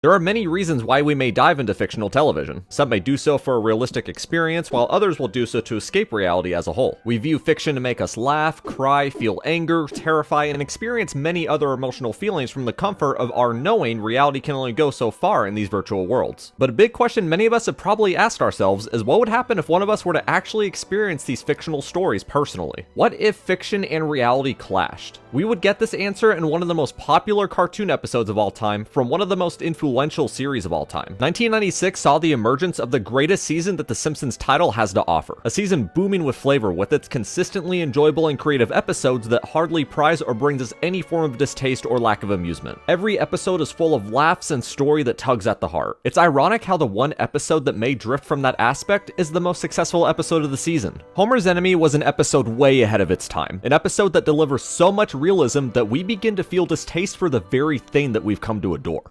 There are many reasons why we may dive into fictional television. Some may do so for a realistic experience, while others will do so to escape reality as a whole. We view fiction to make us laugh, cry, feel anger, terrify, and experience many other emotional feelings from the comfort of our knowing reality can only go so far in these virtual worlds. But a big question many of us have probably asked ourselves is what would happen if one of us were to actually experience these fictional stories personally? What if fiction and reality clashed? We would get this answer in one of the most popular cartoon episodes of all time from one of the most influential series of all time. 1996 saw the emergence of the greatest season that the Simpsons title has to offer. A season booming with flavor with its consistently enjoyable and creative episodes that hardly prize or brings us any form of distaste or lack of amusement. Every episode is full of laughs and story that tugs at the heart. It's ironic how the one episode that may drift from that aspect is the most successful episode of the season. Homer's Enemy was an episode way ahead of its time. An episode that delivers so much realism that we begin to feel distaste for the very thing that we've come to adore.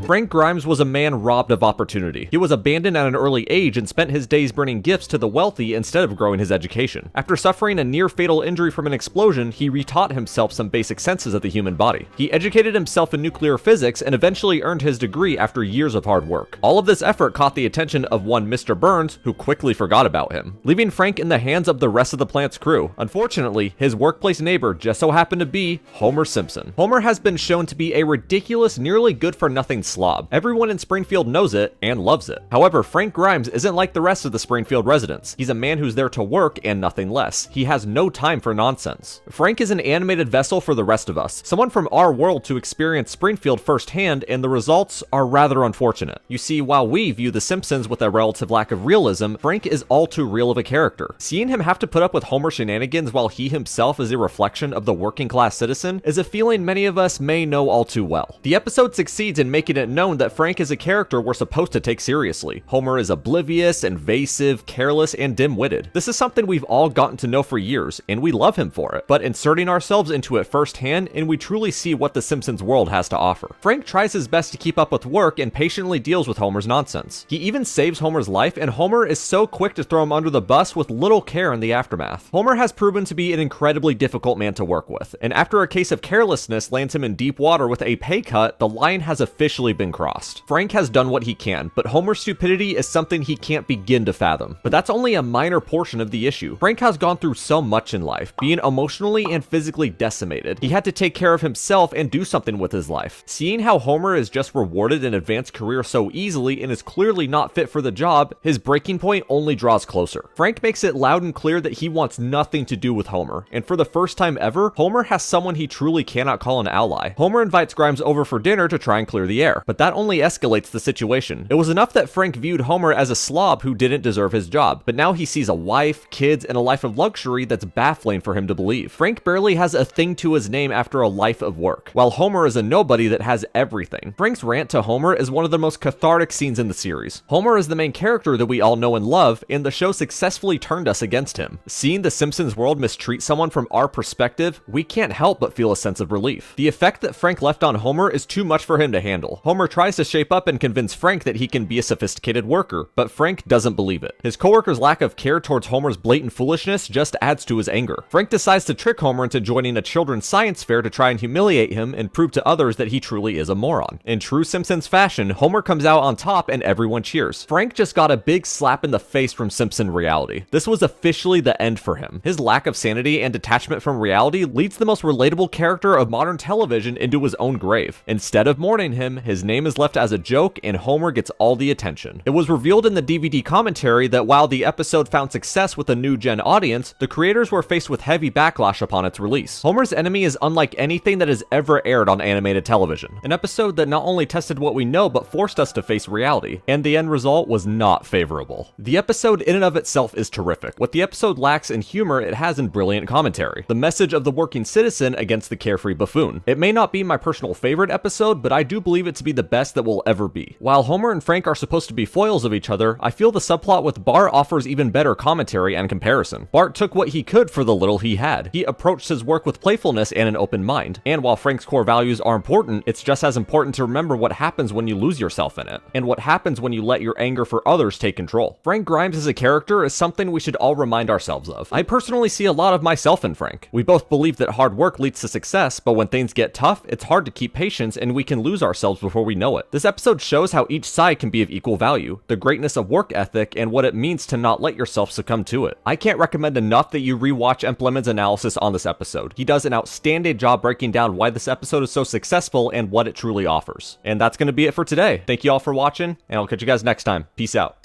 Frank Grimes was a man robbed of opportunity. He was abandoned at an early age and spent his days bringing gifts to the wealthy instead of growing his education. After suffering a near-fatal injury from an explosion, he retaught himself some basic senses of the human body. He educated himself in nuclear physics and eventually earned his degree after years of hard work. All of this effort caught the attention of one Mr. Burns, who quickly forgot about him, leaving Frank in the hands of the rest of the plant's crew. Unfortunately, his workplace neighbor just so happened to be Homer Simpson. Homer has been shown to be a ridiculous, nearly good-for-nothing slob. Everyone in Springfield knows it and loves it. However, Frank Grimes isn't like the rest of the Springfield residents. He's a man who's there to work and nothing less. He has no time for nonsense. Frank is an animated vessel for the rest of us, someone from our world to experience Springfield firsthand, and the results are rather unfortunate. You see, while we view The Simpsons with a relative lack of realism, Frank is all too real of a character. Seeing him have to put up with Homer shenanigans while he himself is a reflection of the working class citizen is a feeling many of us may know all too well. The episode succeeds in making it known that Frank is a character we're supposed to take seriously. Homer is oblivious, invasive, careless, and dim-witted. This is something we've all gotten to know for years, and we love him for it, but inserting ourselves into it firsthand, and we truly see what the Simpsons world has to offer. Frank tries his best to keep up with work and patiently deals with Homer's nonsense. He even saves Homer's life, and Homer is so quick to throw him under the bus with little care in the aftermath. Homer has proven to be an incredibly difficult man to work with, and after a case of carelessness lands him in deep water with a pay cut, the line has officially been crossed. Frank has done what he can, but Homer's stupidity is something he can't begin to fathom. But that's only a minor portion of the issue. Frank has gone through so much in life, being emotionally and physically decimated. He had to take care of himself and do something with his life. Seeing how Homer is just rewarded an advanced career so easily and is clearly not fit for the job, his breaking point only draws closer. Frank makes it loud and clear that he wants nothing to do with Homer, and for the first time ever, Homer has someone he truly cannot call an ally. Homer invites Grimes over for dinner to try and clear the air, but that only escalates the situation. It was enough that Frank viewed Homer as a slob who didn't deserve his job, but now he sees a wife, kids, and a life of luxury that's baffling for him to believe. Frank barely has a thing to his name after a life of work, while Homer is a nobody that has everything. Frank's rant to Homer is one of the most cathartic scenes in the series. Homer is the main character that we all know and love, and the show successfully turned us against him. Seeing the Simpsons world mistreat someone from our perspective, we can't help but feel a sense of relief. The effect that Frank left on Homer is too much for him to handle. Homer tries to shape up and convince Frank that he can be a sophisticated worker, but Frank doesn't believe it. His coworker's lack of care towards Homer's blatant foolishness just adds to his anger. Frank decides to trick Homer into joining a children's science fair to try and humiliate him and prove to others that he truly is a moron. In true Simpsons fashion, Homer comes out on top and everyone cheers. Frank just got a big slap in the face from Simpson reality. This was officially the end for him. His lack of sanity and detachment from reality leads the most relatable character of modern television into his own grave. Instead of mourning him, his name is left as a joke and Homer gets all the attention. It was revealed in the DVD commentary that while the episode found success with a new gen audience, the creators were faced with heavy backlash upon its release. Homer's Enemy is unlike anything that has ever aired on animated television. An episode that not only tested what we know but forced us to face reality, and the end result was not favorable. The episode in and of itself is terrific. What the episode lacks in humor, it has in brilliant commentary. The message of the working citizen against the carefree buffoon. It may not be my personal favorite episode, but I do believe it to be the best that we'll ever be. While Homer and Frank are supposed to be foils of each other, I feel the subplot with Bart offers even better commentary and comparison. Bart took what he could for the little he had. He approached his work with playfulness and an open mind. And while Frank's core values are important, it's just as important to remember what happens when you lose yourself in it, and what happens when you let your anger for others take control. Frank Grimes as a character is something we should all remind ourselves of. I personally see a lot of myself in Frank. We both believe that hard work leads to success, but when things get tough, it's hard to keep patience and we can lose ourselves before we know it. This episode shows how each side can be of equal value, the greatness of work ethic, and what it means to not let yourself succumb to it. I can't recommend enough that you rewatch Lemon's analysis on this episode. He does an outstanding job breaking down why this episode is so successful and what it truly offers. And that's going to be it for today. Thank you all for watching, and I'll catch you guys next time. Peace out.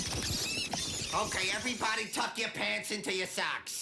Okay, everybody tuck your pants into your socks.